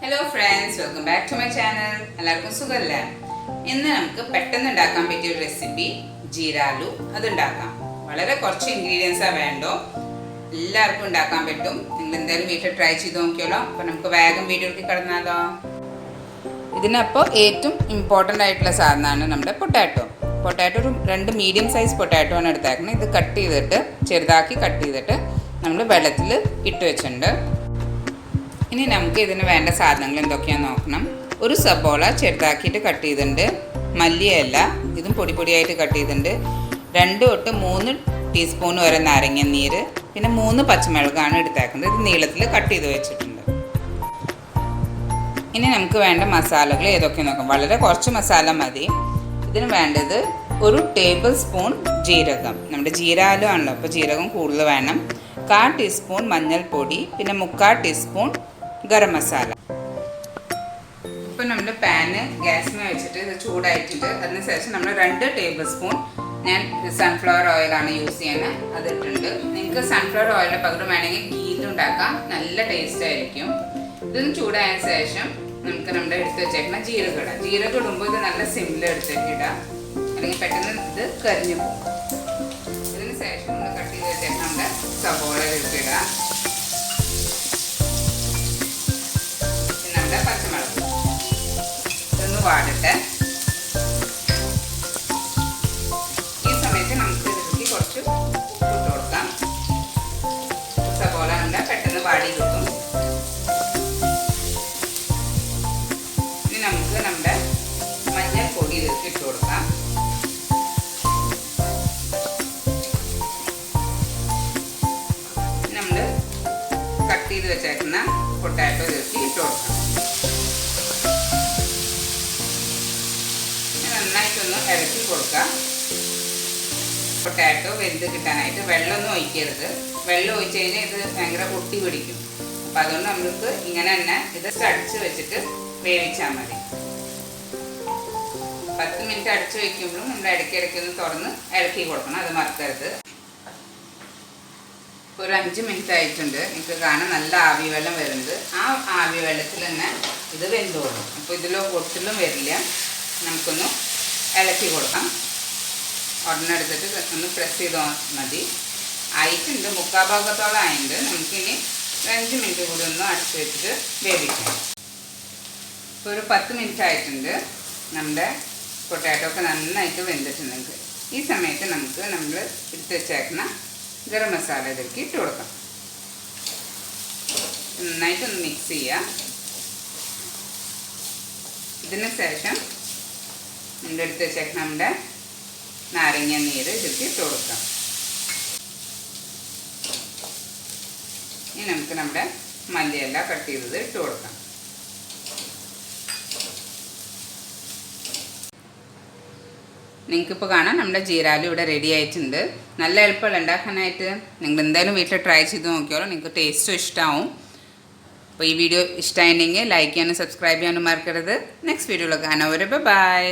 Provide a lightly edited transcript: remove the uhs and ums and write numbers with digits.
Hello friends, welcome back to my channel. എല്ലാവർക്കും സുഖല്ലേ? ഇന്ന് നമുക്ക് പെട്ടെന്ന് ഉണ്ടാക്കാൻ പറ്റിയ ഒരു റെസിപ്പി ജീര ആലു അത് ഉണ്ടാക്കാം. വളരെ കുറച്ച് ഇൻഗ്രീഡിയൻസ് വേണ്ടോ. എല്ലാവർക്കും ഉണ്ടാക്കാൻ പറ്റും. നിങ്ങൾ എന്തായാലും വീട്ടിൽ ട്രൈ ചെയ്ത് നോക്കിയോളൂ. അപ്പോൾ നമുക്ക് വേഗം വീഡിയോയിലേക്ക് കടന്നാലോ. ഇതിനപ്പോൾ ഏറ്റവും ഇമ്പോർട്ടൻ്റ് ആയിട്ടുള്ള സാധനമാണ് നമ്മുടെ പൊട്ടാറ്റോ. പൊട്ടാറ്റോ ഒരു 2 മീഡിയം സൈസ് പൊട്ടാറ്റോ ആണ് എടുത്തേക്കുന്നത്. ഇത് കട്ട് ചെയ്തിട്ട് ചെറുതാക്കി കട്ട് ചെയ്തിട്ട് നമ്മൾ വെള്ളത്തിൽ ഇട്ട് വെച്ചിട്ടുണ്ട്. ഇനി നമുക്ക് ഇതിന് വേണ്ട സാധനങ്ങൾ എന്തൊക്കെയാണെന്ന് നോക്കണം. ഒരു സബോള ചെറുതാക്കിയിട്ട് കട്ട് ചെയ്തിട്ടുണ്ട്. മല്ലിയല്ല, ഇതും പൊടി പൊടിയായിട്ട് കട്ട് ചെയ്തിട്ടുണ്ട്. 2 തൊട്ട് 3 ടീസ്പൂൺ വരെ നാരങ്ങ നീര്, പിന്നെ 3 പച്ചമുളകാണ് എടുത്തേക്കുന്നത്. ഇത് നീളത്തിൽ കട്ട് ചെയ്ത് വെച്ചിട്ടുണ്ട്. ഇനി നമുക്ക് വേണ്ട മസാലകൾ ഏതൊക്കെയാണെന്ന് നോക്കാം. വളരെ കുറച്ച് മസാല മതി. ഇതിന് വേണ്ടത് 1 ടേബിൾ സ്പൂൺ ജീരകം. നമ്മുടെ ജീര ആലു ആണല്ലോ, അപ്പോൾ ജീരകം കൂടുതൽ വേണം. 1/4 ടീസ്പൂൺ മഞ്ഞൾപ്പൊടി, പിന്നെ 3/4 ടീസ്പൂൺ ഗരം മസാല. ഇപ്പോൾ നമ്മൾ പാന് ഗ്യാസിന് വെച്ചിട്ട് ഇത് ചൂടായിട്ടുണ്ട്. അതിനുശേഷം നമ്മൾ 2 ടേബിൾ സ്പൂൺ ഞാൻ സൺഫ്ലവർ ഓയിലാണ് യൂസ് ചെയ്യുന്നത്, അതിട്ടുണ്ട്. നിങ്ങൾക്ക് സൺഫ്ലവർ ഓയിലിന് പകരം വേണമെങ്കിൽ ഗീ ഉണ്ടാക്കാം, നല്ല ടേസ്റ്റ് ആയിരിക്കും. ഇതൊന്ന് ചൂടായതിനു ശേഷം നമുക്ക് നമ്മുടെ എടുത്ത് വെച്ചേക്കുന്ന ജീരകം ഇടാം. ജീരകം ഇടുമ്പോൾ ഇത് നല്ല സിമ്മിൽ എടുത്തിട്ട് ഇടാം, അല്ലെങ്കിൽ പെട്ടെന്ന് ഇത് കരിഞ്ഞു പോകും. ഇതിന് ശേഷം നമ്മൾ കട്ട് ചെയ്ത് വെച്ചേക്കുന്ന നമ്മുടെ സബോള എടുത്തിടാം. നമ്മുടെ പച്ചമുളക് ഇതൊന്ന് വാടട്ടെ. ഈ സമയത്ത് നമുക്ക് ഇതിലേക്ക് കുറച്ച് ഇട്ട് കൊടുക്കാം. സബോള ഉണ്ട്, പെട്ടെന്ന് വാടി കിട്ടും. ഇനി നമുക്ക് നമ്മുടെ മഞ്ഞൾപ്പൊടി ഇതിലേക്ക് ഇട്ട് കൊടുക്കാം. നമ്മൾ കട്ട് ചെയ്ത് വെച്ചേക്കുന്ന പൊട്ടാറ്റോ ഇതിലേക്ക് ഇട്ട് കൊടുക്കാം. നന്നായിട്ടൊന്ന് ഇറക്കി കൊടുക്കാം. പൊട്ടാറ്റോ വെന്ത് കിട്ടാനായിട്ട് വെള്ളമൊന്നും ഒഴിക്കരുത്. വെള്ളം ഒഴിച്ച് കഴിഞ്ഞാൽ ഇത് ഭയങ്കര ഒട്ടി പിടിക്കും. അപ്പം അതുകൊണ്ട് നമുക്ക് ഇങ്ങനെ തന്നെ ഇത് അടിച്ച് വെച്ചിട്ട് വേവിച്ചാൽ മതി. 10 മിനിറ്റ് അടിച്ച് വയ്ക്കുമ്പോഴും നമ്മൾ ഇടയ്ക്കിടയ്ക്ക് ഒന്ന് തുറന്ന് ഇളക്കി കൊടുക്കണം, അത് മറക്കരുത്. ഒരു 5 മിനിറ്റ് ആയിട്ടുണ്ട്. നിങ്ങൾക്ക് കാണാൻ നല്ല ആവി വെള്ളം വരുന്നത്. ആ ആവി വെള്ളത്തിൽ തന്നെ ഇത് വെന്തോളും. അപ്പോൾ ഇതിലോ ഒട്ടിലും വരില്ല. നമുക്കൊന്ന് ഇളക്കി കൊടുക്കാം. ഉടനെടുത്തിട്ട് ഒന്ന് പ്രസ് ചെയ്താൽ മതി. ആയിട്ടുണ്ട്, 3/4 ഭാഗത്തോളം ആയിട്ടുണ്ട്. നമുക്കിനി 5 മിനിറ്റ് കൂടി ഒന്ന് അടച്ച് വെച്ചിട്ട് വേവിക്കാം. ഇപ്പോൾ ഒരു 10 മിനിറ്റ് ആയിട്ടുണ്ട്. നമ്മുടെ പൊട്ടാറ്റോ ഒക്കെ നന്നായിട്ട് വെന്തിട്ടുണ്ട്. ഈ സമയത്ത് നമുക്ക് നമ്മൾ എടുത്ത് വെച്ചേക്കുന്ന ഗരം മസാല ഇതിലേക്ക് ഇട്ട് കൊടുക്കാം. നന്നായിട്ടൊന്ന് മിക്സ് ചെയ്യാം. ഇതിന് ശേഷം നമ്മുടെ എടുത്ത് വെച്ചേക്കുന്ന നമ്മുടെ നാരങ്ങ നീര് ഇതിലേക്ക് ഇട്ട് കൊടുക്കാം. ഇനി നമുക്ക് നമ്മുടെ മല്ലിയില കട്ട് ചെയ്തത് ഇട്ട് കൊടുക്കാം. നിങ്ങൾക്കിപ്പോൾ കാണാം നമ്മുടെ ജീര ആലു ഇവിടെ റെഡി ആയിട്ടുണ്ട്. നല്ല എളുപ്പമുള്ള ഉണ്ടാക്കാനായിട്ട്. നിങ്ങൾ എന്തായാലും വീട്ടിൽ ട്രൈ ചെയ്ത് നോക്കിയോളൂ, നിങ്ങൾക്ക് ടേസ്റ്റും ഇഷ്ടമാവും. അപ്പോൾ ഈ വീഡിയോ ഇഷ്ടമായിട്ടുണ്ടെങ്കിൽ ലൈക്ക് ചെയ്യാനും സബ്സ്ക്രൈബ് ചെയ്യാനും മറക്കരുത്. നെക്സ്റ്റ് വീഡിയോയിൽ കാണാം. ബൈ.